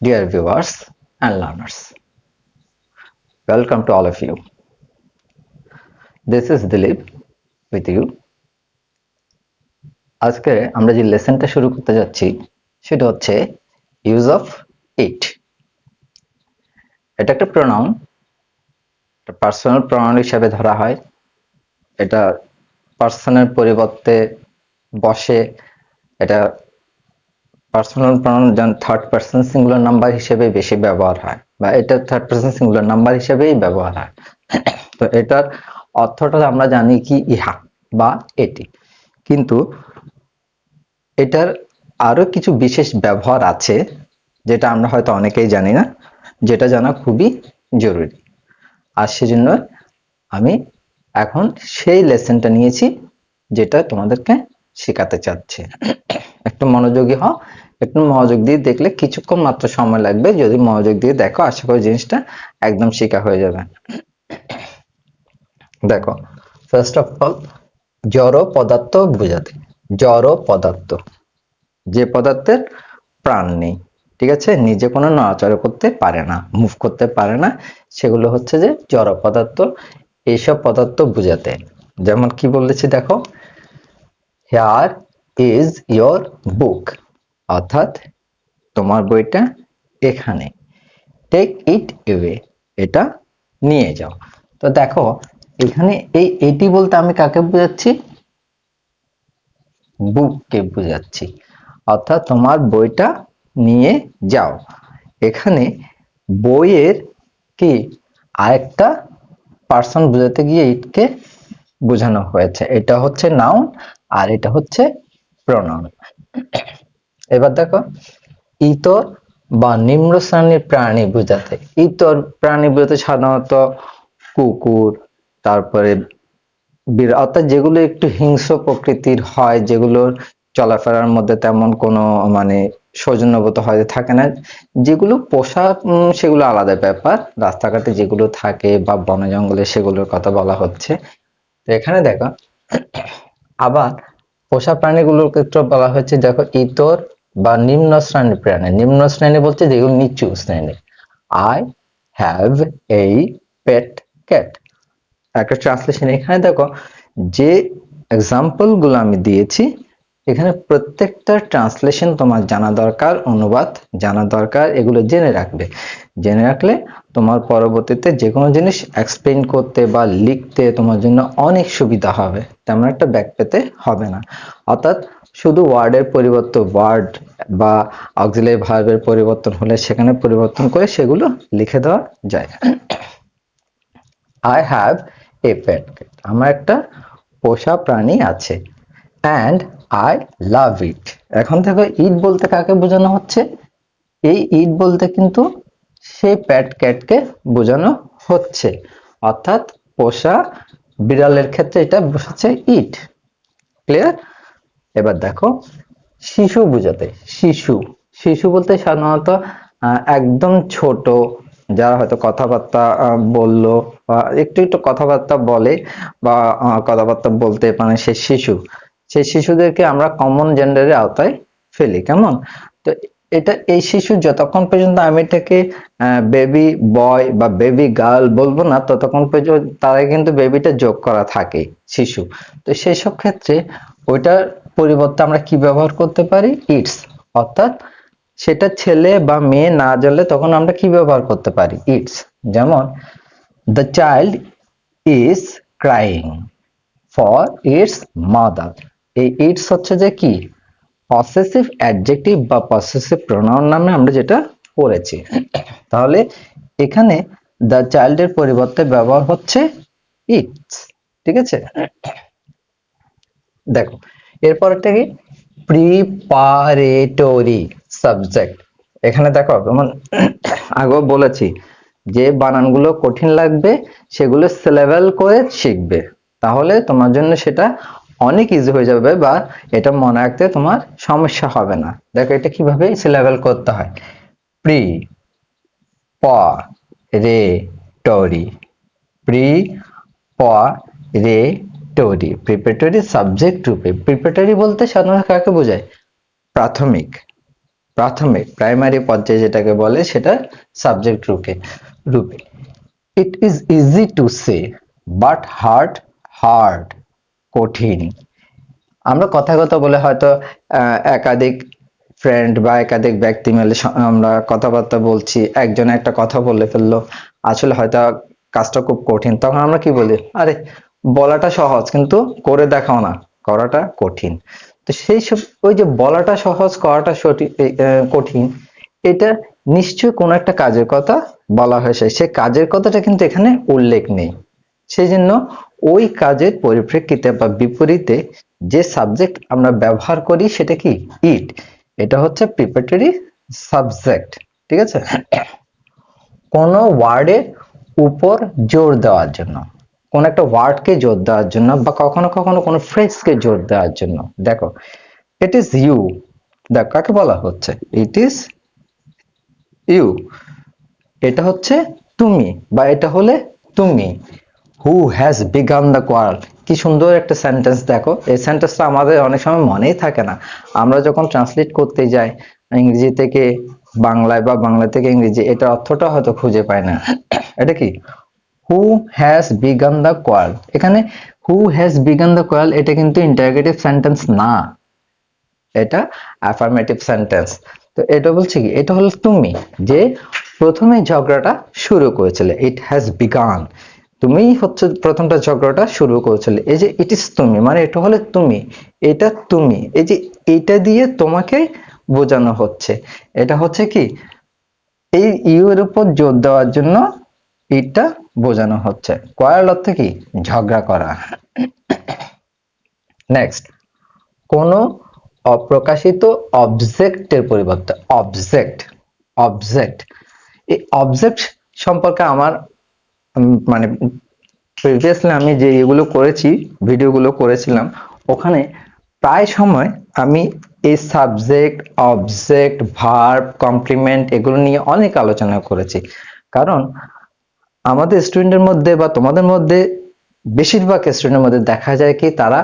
Dear viewers and learners, welcome to all of you. This is Dilip with you. আজকে আমরা যে লেসনটা শুরু করতে যাচ্ছি সেটা হচ্ছে ইউজ অফ ইট। এটা একটা প্রোনাউন, পার্সোনাল প্রোনাউন হিসেবে ধরা হয়। এটা পার্সনের পরিবর্তে বসে। এটা personal pronoun third person singular number হিসেবে বেশি ব্যবহার হয়, বা এটা থার্ড পার্সন সিঙ্গুলার নাম্বার হিসেবেই ব্যবহার হয়। তো এটার অর্থটা আমরা জানি কি ইহা বা এটি, কিন্তু এটার আরো কিছু বিশেষ ব্যবহার আছে যেটা আমরা হয়তো অনেকেই জানি না, যেটা জানা খুবই জরুরি। আর সেজন্য আমি এখন সেই লেসনটা নিয়েছি যেটা তোমাদেরকে শেখাতে চাচ্ছি। একটু মনোযোগী হও, একটু মনোযোগ দিয়ে দেখলে কিছুক্ষণ মাত্র সময় লাগবে। যদি মনোযোগ দিয়ে দেখো আশা করি জিনিসটা একদম শেখা হয়ে যাবে। দেখো, ফার্স্ট অফ অল জড় পদার্থ বোঝাতে, জড় পদার্থ যে পদার্থের প্রাণ নেই, ঠিক আছে, নিজে কোনো নড়াচড়া করতে পারে না, মুভ করতে পারে না, সেগুলো হচ্ছে যে জড় পদার্থ। এইসব পদার্থ বোঝাতে, যেমন কি বলেছি দেখো, হেয়ার ইজ ইয়োর বুক, অর্থাৎ তোমার বইটা এখানে। টেক ইট এওয়ে, এটা নিয়ে যাও। তো দেখো এখানে এটি বলতে আমি কাকে বোঝাচ্ছি? বুককে বোঝাচ্ছি, অর্থাৎ তোমার বইটা নিয়ে যাও। এখানে বইয়ের কি আরেকটা পার্সন বোঝাতে গিয়ে ইটকে বোঝানো হয়েছে। এটা হচ্ছে নাউন আর এটা হচ্ছে প্রোনাউন। এবার দেখো, ইতর বা নিম্ন শ্রেণীর প্রাণী বোঝাতে, ইতর প্রাণী বোঝাতে সাধারণত কুকুর, তারপরে অর্থাৎ যেগুলো একটু হিংস্র প্রকৃতির হয়, যেগুলোর চলাফেরার মধ্যে তেমন কোনো সৌজন্যবোধ হয়তো থাকে না, যেগুলো পোষা সেগুলো আলাদা ব্যাপার। রাস্তাঘাটে যেগুলো থাকে বা বনে জঙ্গলে সেগুলোর কথা বলা হচ্ছে। তো এখানে দেখো আবার পোষা প্রাণীগুলোর ক্ষেত্রে বলা হচ্ছে, দেখো ইতর বা নিম্ন শ্রেণীর প্রাণী। নিম্ন শ্রেণী বলছে যেগুলো নিচু শ্রেণী। আই হ্যাভ এই পেট ক্যাট। একটা ট্রান্সলেশন এখানে দেখো, যে এক্সাম্পল গুলো আমি দিয়েছি এখানে প্রত্যেকটা ট্রান্সলেশন তোমার জানা দরকার, অনুবাদ জানা দরকার। এগুলো জেনে রাখবে, জেনে রাখলে তোমার পরবর্তীতে যে কোনো জিনিস এক্সপ্লেইন করতে বা লিখতে তোমার জন্য অনেক সুবিধা হবে, তেমন একটা ব্যাক পেতে হবে না। অর্থাৎ শুধু ওয়ার্ডের পরিবর্তন, ওয়ার্ড বা অক্সিলারি ভার্বের পরিবর্তন হলে সেখানে পরিবর্তন করে সেগুলো লিখে দেওয়া যায়। I have a pet cat, আমার একটা পোষা প্রাণী আছে। And I love it. এখন দেখো ইট বলতে কাকে বোঝানো হচ্ছে? এই ইট বলতে কিন্তু সেই প্যাট ক্যাটকে বোঝানো হচ্ছে, অর্থাৎ পোষা বিড়ালের ক্ষেত্রে এটা বসাচ্ছে ইট। ক্লিয়ার? এবার দেখো শিশু বোঝাতে, শিশু, শিশু বলতে সাধারণত একদম ছোট, যারা হয়তো কথাবার্তা বললো বা একটু একটু কথাবার্তা বলে বা কথাবার্তা বলতে পারে, সে শিশু। সেই শিশুদেরকে আমরা কমন জেন্ডারের আওতায় ফেলি। কেমন? তো এটা এই শিশু যতক্ষণ পর্যন্ত আমি এটাকে বেবি বয় বা বেবি গার্ল বলবো না, ততক্ষণ পর্যন্ত তারা কিন্তু বেবিটা যোগ করা থাকে, শিশু। তো সেই সব ক্ষেত্রে ওইটার পরিবর্তে আমরা কি ব্যবহার করতে পারি? ইটস। অর্থাৎ সেটা ছেলে বা মেয়ে না জানলে তখন আমরা কি ব্যবহার করতে পারি? ইটস। যেমন the child is crying for its mother. এই ইটস হচ্ছে যে কি পসেসিভ অ্যাডজেক্টিভ বা পসেসিভ প্রোনাউন নামে আমরা যেটা পড়েছি। তাহলে এখানে দ্য চাইল্ডের পরিবর্তে ব্যবহার হচ্ছে ইটস। ঠিক আছে, দেখো এরপরটা কি? Preparatory subject. এখানে দেখো যেমন আগেও বলেছি যে বানানগুলো কঠিন লাগবে সেগুলো সিলেবল করে শিখবে, তাহলে তোমার জন্য সেটা অনেক ইজি হয়ে যাবে বা এটা মনে রাখতে তোমার সমস্যা হবে না। দেখো এটা কিভাবে সিলেবল করতে হয়। প্রি প রে টরি, প্রি প রে টরি, প্রিপারেটরি সাবজেক্ট রূপে। প্রিপারেটরি বলতে সাধারণত কাকে বোঝায়? প্রাথমিক, প্রাথমিক প্রাইমারি পর্যায়ে যেটাকে বলে সেটা সাবজেক্ট রূপে it is easy to say but hard কঠিন। আমরা কথায় কথা বলে হয়তো একাধিক ফ্রেন্ড বা একাধিক ব্যক্তি মিলে আমরা কথাবার্তা বলছি, একজন একটা কথা বলে ফেললো, আসলে হয়তো কাজটা খুব কঠিন, তখন আমরা কি বলি, আরে বলাটা সহজ কিন্তু করে দেখাও না, করাটা কঠিন। তো সেই সব ওই যে বলাটা সহজ করাটা কঠিন, এটা নিশ্চয়ই কোনো একটা কাজের কথা বলা হয়েছে, সে কাজের কথাটা কিন্তু এখানে উল্লেখ নেই। সেই জন্য ওই কাজের পরিপ্রেক্ষিতে বা বিপরীতে যে সাবজেক্ট আমরা ব্যবহার করি সেটা কি ইট, এটা হচ্ছে প্রিপারেটরি সাবজেক্ট। ঠিক আছে, কোন ওয়ার্ডের উপর জোর দেওয়ার জন্য, কোন একটা ওয়ার্ডকে জোর দেওয়ার জন্য বা কখনো কখনো কোনো ফ্রেজকে জোর দেওয়ার জন্য। দেখো ইট ইজ ইউ, দেখ কাকে বলা হচ্ছে, ইট ইজ ইউ, এটা হচ্ছে তুমি বা এটা হলে তুমি। হু হ্যাজ বিগান দ্য কোয়ার্ল, কি সুন্দর একটা সেন্টেন্স। দেখো এই সেন্টেন্সটা আমাদের অনেক সময় মনেই থাকে না, আমরা যখন ট্রান্সলেট করতে যাই ইংরেজি থেকে বাংলায় বা বাংলা থেকে ইংরেজি, এটা অর্থটা হয়তো খুঁজে পাই না। এটা কি, who has begun the quarrel, এখানে who has begun the quarrel এটা কিন্তু ইন্টারোগেটিভ সেন্টেন্স না, এটা অ্যাফার্মেটিভ সেন্টেন্স। তো এটা বলছে কি, এটা হলো তুমি যে প্রথমে ঝগড়াটা শুরু করেছিলে, ইট হ্যাজ বিগান, তুমি হচ্ছে প্রথমটা ঝগড়াটা শুরু করেছিলে। এই যে ইট ইজ তুমি মানে এটা হলে তুমি, এটা তুমি, এই যে এটা দিয়ে তোমাকে বোঝানো হচ্ছে, এটা হচ্ছে কি এই ইউ এর উপর জোর দেওয়ার জন্য এটা বোঝানো হচ্ছে। কোয়ার্ল অর্থ কি, ঝগড়া করা। নেক্সট, কোন অপ্রকাশিত অবজেক্টের পরিবর্তে, অবজেক্ট অবজেক্ট এই অবজেক্ট সম্পর্কে আমার মানে প্রিভিয়াসলি আমি যে এগুলো করেছি, ভিডিওগুলো করেছিলাম, ওখানে প্রায় সময় আমি এই সাবজেক্ট অবজেক্ট ভার্ব কমপ্লিমেন্ট এগুলো নিয়ে অনেক আলোচনা করেছি। কারণ আমাদের স্টুডেন্টের মধ্যে বা তোমাদের মধ্যে বেশিরভাগ স্টুডেন্টের মধ্যে দেখা যায় কি তারা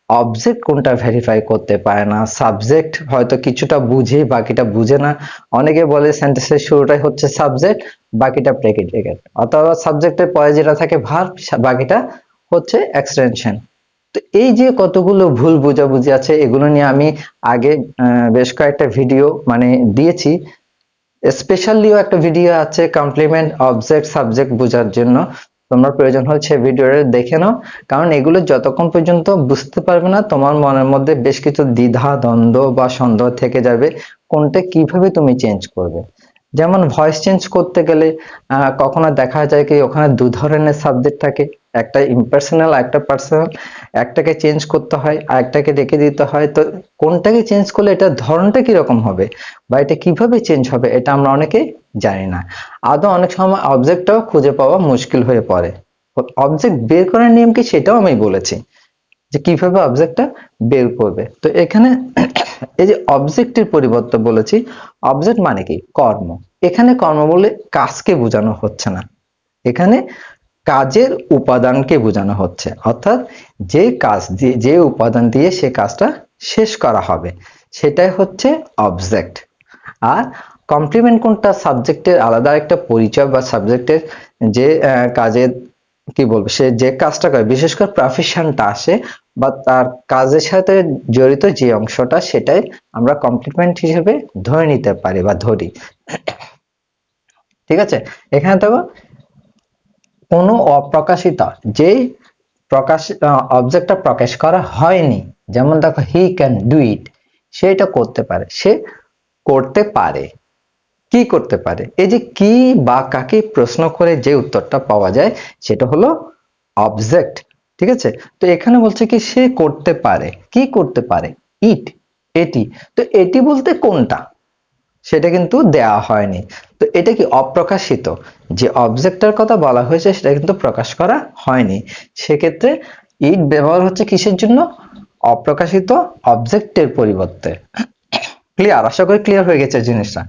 অবজেক্ট কোনটা ভেরিফাই করতে পারে না, সাবজেক্ট হয়তো কিছুটা বুঝে বাকিটা বুঝে না। অনেকে বলে সেন্টেন্সের শুরুটাই হচ্ছে সাবজেক্ট, বাকিটা প্রেডিকেট, অথবা সাবজেক্টের পরে যেটা থাকে ভার্ব, বাকিটা হচ্ছে এক্সটেনশন। তো এই যে কতগুলো ভুল বোঝাবুঝি আছে, এগুলো নিয়ে আমি আগে বেশ কয়েকটা ভিডিও মানে দিয়েছি, স্পেশালিও একটা ভিডিও আছে কমপ্লিমেন্ট অবজেক্ট সাবজেক্ট বোঝার জন্য, তোমরা প্রয়োজন হচ্ছে ভিডিওটা দেখে নাও। কারণ এগুলো যতক্ষণ পর্যন্ত বুঝতে পারবে না, তোমার মনের মধ্যে বেশ কিছু দ্বিধা দ্বন্দ্ব বা সন্দেহ থেকে যাবে, কোনটা কিভাবে তুমি চেঞ্জ করবে। যেমন ভয়েস চেঞ্জ করতে গেলে কখনো দেখা যায় কি ওখানে দু ধরনের সাবজেক্ট থাকে, একটা ইম্পার্সোনাল একটা পার্সোনাল, একটাকে চেঞ্জ করতে হয় আর একটাকে রেখে দিতে হয়। তো কোনটাকে চেঞ্জ করলে এটার ধরনটা কিরকম হবে বা এটা কিভাবে চেঞ্জ হবে এটা আমরা অনেকে জানি না। আদৌ অনেক সময় অবজেক্টটাও খুঁজে পাওয়া মুশকিল হয়ে পড়ে। অবজেক্ট বের করার নিয়ম কি সেটাও আমি বলেছি, যে কিভাবে অবজেক্টটা বের করবে। তো এখানে এই যে অবজেক্টের পরিবর্তে বলেছি, অবজেক্ট মানে কি কর্ম, এখানে কর্ম বলে কাজকে বোঝানো হচ্ছে না, এখানে কাজের উপাদানকে বোঝানো হচ্ছে, অর্থাৎ যে কাজ দিয়ে যে উপাদান দিয়ে সে কাজটা শেষ করা হবে সেটাই হচ্ছে অবজেক্ট। আর কমপ্লিমেন্ট কোনটা, সাবজেক্টের আলাদা একটা পরিচয় বা সাবজেক্টের যে কাজের কি বলবো সে যে কাজটা করে, বিশেষ করে প্রফেশনটা আসে বা তার কাজের সাথে জড়িত যে অংশটা, সেটাই আমরা কমপ্লিমেন্ট হিসেবে ধরে নিতে পারি বা ধরি। ঠিক আছে, এখানে দেখো কোনো অপ্রকাশিত যে প্রকাশ অবজেক্টটা প্রকাশ করা হয়নি, যেমন দেখো হি ক্যান ডু ইট, সে এটা করতে পারে, সে করতে পারে, কি করতে পারে, এই যে কি বা কাকে প্রশ্ন করে যে উত্তরটা পাওয়া যায় সেটা হলো অবজেক্ট। ঠিক আছে, তো এখানে বলছে কি সে করতে পারে, কি করতে পারে, ইট, এটি। তো এটি বলতে কোনটা সেটা কিন্তু দেয়া হয়নি, তো এটা কি অপ্রকাশিত, যে অবজেক্টের কথা বলা হয়েছে সেটা কিন্তু প্রকাশ করা হয়নি, সেক্ষেত্রে ইট ব্যবহার হচ্ছে কিসের জন্য, অপ্রকাশিত অবজেক্টের পরিবর্তে। ক্লিয়ার, আশা করি ক্লিয়ার হয়ে গেছে জিনিসটা।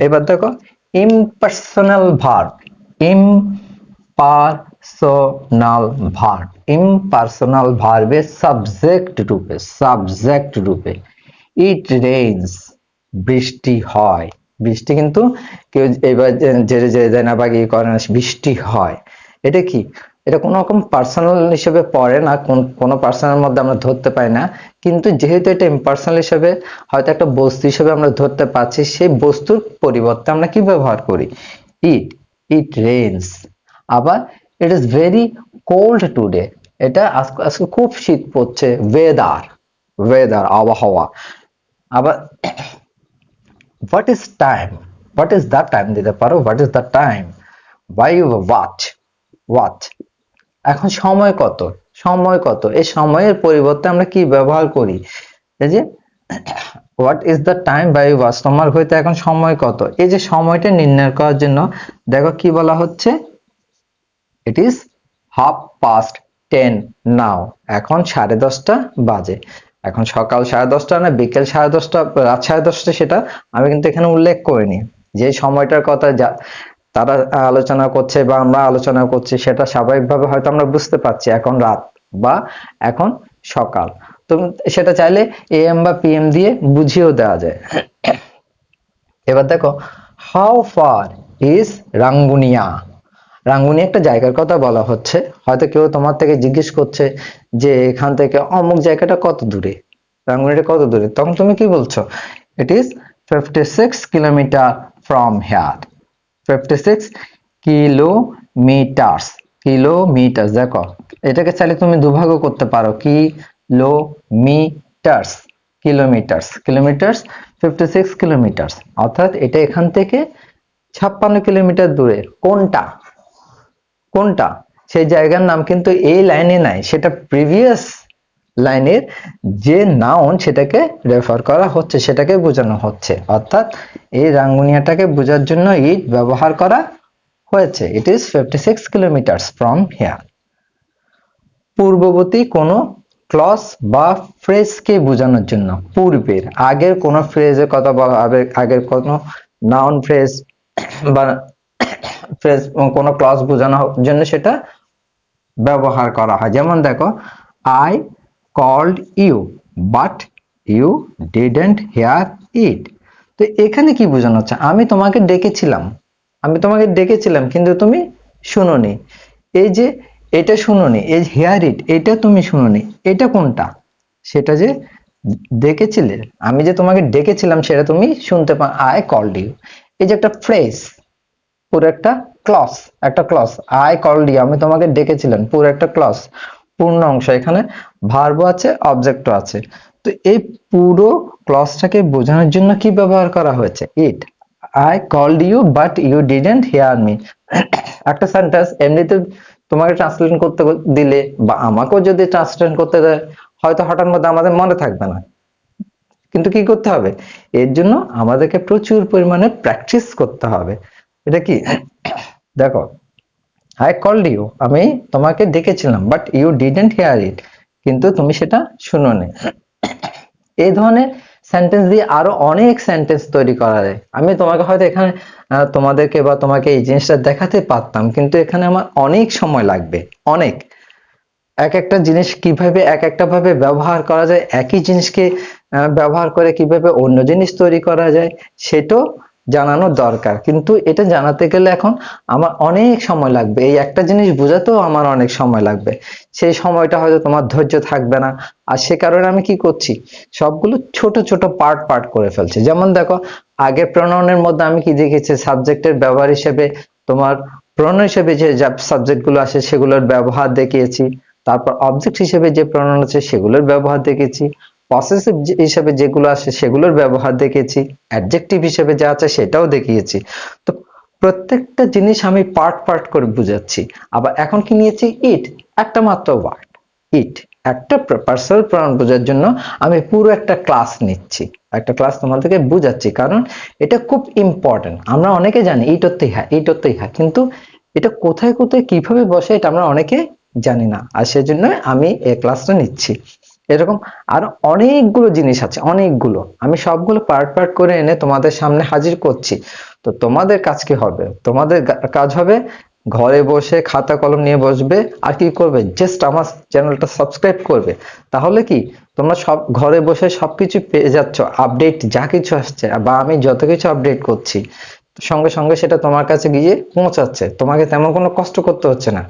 এবার দেখো impersonal verb, impersonal verb, impersonal ভার্বের সাবজেক্ট রূপে, সাবজেক্ট রূপে ইট রেইনস, বৃষ্টি হয়। বৃষ্টি কিন্তু কেউ এবার জেরে জেরে দেয় না বা ইয়ে করে না, বৃষ্টি হয়। এটা কি, এটা কোনো রকম পার্সোনাল হিসেবে পড়ে না, কোনো পার্সোনাল মধ্যে আমরা ধরতে পাই না, কিন্তু যেহেতু এটা ইম্পার্সোনাল হিসেবে হয়তো একটা বস্তু হিসেবে আমরা ধরতে পারছি, সেই বস্তুর পরিবর্তে আমরা কি ব্যবহার করি, ইট। It rains. আবার it is very cold today, এটা আজকে আজকে খুব শীত পড়ছে। ওয়েদার, ওয়েদার আবহাওয়া। আবার what is time, what is the time দিতে পারো, what is the time, by watch, watch. এখন সময় কত, সময় কত, এই সময়ের পরিবর্তে আমরা কি ব্যবহার করি, এই যে what is the time by watch, তোমার হইতে এখন সময় কত, এই যে সময়টা নির্ণয় করার জন্য দেখো কি বলা হচ্ছে, ইট ইজ 10:30 নাও, এখন 10:30 বাজে। এখন সকাল 10:30 না বিকেল 10:30, রাত 10:30, সেটা আমি কিন্তু এখানে উল্লেখ করিনি। যে সময়টার কথা যা তারা আলোচনা করছে বা আমরা আলোচনা করছি, সেটা স্বাভাবিকভাবে হয়তো আমরা বুঝতে পারছি এখন রাত বা এখন সকাল। তো সেটা চাইলে এএম বা পিএম দিয়ে বুঝিয়েও দেওয়া যায়। এবার দেখো, how far is Rangunia. Rangunia একটা জায়গার কথা বলা হচ্ছে, হয়তো কেউ তোমার থেকে জিজ্ঞেস করছে যে এখান থেকে অমুক জায়গাটা কত দূরে, রাঙ্গুনিয়াটা কত দূরে, তখন তুমি কি বলছো, it is 56 kilometre from here. 56 kilometres, kilometres. দেখো এটাকে চাইলে তুমি দুভাগও করতে পারো, কিলোমিটার্স, কিলোমিটার্স, কিলোমিটার্স, 56 কিলোমিটার্স, অর্থাৎ এটা এখান থেকে 56 কিলোমিটার দূরে। কোনটা, কোনটা, সেই জায়গার নাম কিন্তু এই লাইনে নাই, সেটা প্রিভিয়াস লাইনের যে নাউন সেটাকে রেফার করা হচ্ছে, সেটাকে বোঝানো হচ্ছে। অর্থাৎ এই রাঙ্গুনিয়াটাকে বোঝার জন্য ইট ব্যবহার করা হয়েছে। It is 56 kilometres from here. পূর্ববর্তী কোনো ক্লজ বা ফ্রেজকে বোঝানোর জন্য, পূর্বের আগের কোনো ফ্রেজের কথা বলা হবে, আগের কোনো নাউন ফ্রেজ বা ফ্রেজ কোনো ক্লজ বোঝানোর জন্য সেটা ব্যবহার করা হয়। যেমন দেখো, I called you but you didn't hear it. তো এখানে কি বোঝানো হচ্ছে, আমি তোমাকে ডেকেছিলাম, আমি তোমাকে ডেকেছিলাম কিন্তু তুমি শুনোনি। এই যে এটা শুনোনি, এই হিয়ার ইট, এটা তুমি শুনোনি, এটা কোনটা, সেটা যে ডেকেছিলে, আমি যে তোমাকে ডেকেছিলাম সেটা তুমি শুনতে পা, আই কল্ড ইউ। এই যে একটা ফ্রেজ, পুরো একটা ক্লজ, একটা ক্লজ, আই কল্ড ইউ, আমি তোমাকে ডেকেছিলাম, পুরো একটা ক্লজ, পূর্ণ অংশ, এখানে ভার্বও আছে অবজেক্টও আছে। তো এই পুরো ক্লজটাকে বোঝানোর জন্য কি ব্যবহার করা হয়েছে, it. I called you but you didn't hear me. একটা সেন্টেন্স এমনিতে তোমাকে ট্রান্সলেট করতে দিলে বা আমাকেও যদি ট্রান্সলেট করতে দেয়, হয়তো হঠাৎ মধ্যে আমাদের মনে থাকবে না, কিন্তু কি করতে হবে, এর জন্য আমাদেরকে প্রচুর পরিমাণে প্র্যাকটিস করতে হবে। এটা কি, দেখো, আই কল্ড ইউ, আমি তোমাকে ডেকেছিলাম, বাট ইউ ডিডন্ট হিয়ার ইট, কিন্তু তুমি সেটা শুনোনি। এই ধরনের সেন্টেন্স দিয়ে আরো অনেক সেন্টেন্স তৈরি করা যায়। আমি তোমাকে হয়তো এখানে তোমাদেরকে বা তোমাকে এই জিনিসটা দেখাতে পারতাম, কিন্তু এখানে আমার অনেক সময় লাগবে, অনেক। এক একটা জিনিস কিভাবে এক একটা ভাবে ব্যবহার করা যায়, একই জিনিসকে ব্যবহার করে কিভাবে অন্য জিনিস তৈরি করা যায়, সেটাও জানানো দরকার। কিন্তু এটা জানাতে গেলে এখন আমার অনেক সময় লাগবে, এই একটা জিনিস বোঝাতেও আমার অনেক সময় লাগবে, সেই সময়টা হয়তো তোমার ধৈর্য থাকবে না। আর সে কারণে আমি কি করছি, সবগুলো ছোট ছোট পার্ট পার্ট করে ফেলছি। যেমন দেখো, আগের প্রনাউনের মধ্যে আমি কি দেখেছি, সাবজেক্টের ব্যবহার হিসেবে তোমার প্রনাউন হিসেবে যে সাবজেক্ট গুলো আসে সেগুলোর ব্যবহার দেখিয়েছি, তারপর অবজেক্ট হিসেবে যে প্রনাউন আছে সেগুলোর ব্যবহার দেখেছি, পসেসিভ হিসেবে যেগুলো আসে সেগুলোর ব্যবহার দেখেছি, অ্যাডজেক্টিভ হিসেবে যা আছে সেটাও দেখিয়েছি। তো প্রত্যেকটা জিনিস আমি পার্ট পার্ট করে বুঝাচ্ছি। আবার এখন কি নিয়েছি, ইট, একটা মাত্র ওয়ার্ড, ইট, একটা পার্সোনাল প্রনাউন বোঝার জন্য আমি পুরো একটা ক্লাস নিচ্ছি, একটা ক্লাস তোমাদেরকে বুঝাচ্ছি, কারণ এটা খুব ইম্পর্টেন্ট। আমরা অনেকে জানি ইট অর্থ ইহা, ইট অর্থ ইহা, কিন্তু এটা কোথায় কোথায় কিভাবে বসে এটা আমরা অনেকে জানি না, আর সেজন্য আমি এই ক্লাসটা নিচ্ছি। এরকম আরো অনেকগুলো জিনিস আছে, অনেকগুলো, আমি সবগুলো পার্ট পার্ট করে এনে তোমাদের সামনে হাজির করছি। তো তোমাদের কাজ কি হবে, তোমাদের কাজ হবে ঘরে বসে খাতা কলম নিয়ে বসবে আর কি করবে, জাস্ট আমার চ্যানেলটা সাবস্ক্রাইব করবে। তাহলে কি তোমরা সব ঘরে বসে সবকিছু পেয়ে যাচ্ছ, আপডেট যা কিছু আসছে বা আমি যত কিছু আপডেট করছি সঙ্গে সঙ্গে সেটা তোমার কাছে গিয়ে পৌঁছাচ্ছে, তোমাকে তেমন কোনো কষ্ট করতে হচ্ছে না।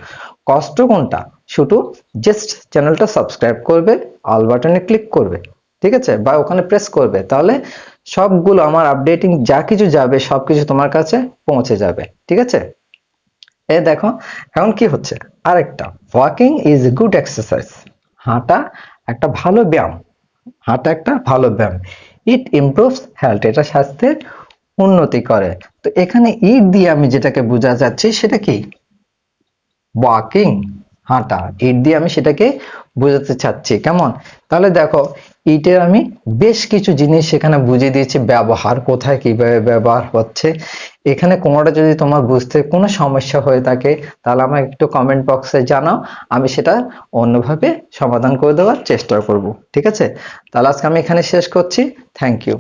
কষ্ট কোনটা, শুধু জাস্ট চ্যানেলটা সাবস্ক্রাইব করবে, অল বাটনে ক্লিক করবে, ঠিক আছে, বা ওখানে প্রেস করবে, তাহলে সবগুলো আমার আপডেটিং যা কিছু যাবে সবকিছু তোমার কাছে পৌঁছে যাবে, ঠিক আছে। এ দেখো এখন কি হচ্ছে, আরেকটা, walking is a good exercise, হাঁটা একটা ভালো ব্যায়াম, হাঁটা একটা ভালো ব্যায়াম। ইট ইমপ্রুভস হেলথ, এটা স্বাস্থ্যের উন্নতি করে। তো এখানে ইট দিয়ে আমি যেটাকে বোঝা যাচ্ছে সেটা কি, ওয়াকিং, হাঁটা, ইট দিয়ে আমি সেটাকে বোঝাতে চাচ্ছি, কেমন। তাহলে দেখো ইটের আমি বেশ কিছু জিনিস সেখানে বুঝিয়ে দিয়েছি, ব্যবহার কোথায় কিভাবে ব্যবহার হচ্ছে। এখানে কোনোটা যদি তোমার বুঝতে কোনো সমস্যা হয়ে থাকে তাহলে আমাকে একটু কমেন্ট বক্সে জানাও, আমি সেটা অন্যভাবে সমাধান করে দেওয়ার চেষ্টা করব, ঠিক আছে। তাহলে আজকে আমি এখানে শেষ করছি। Thank you.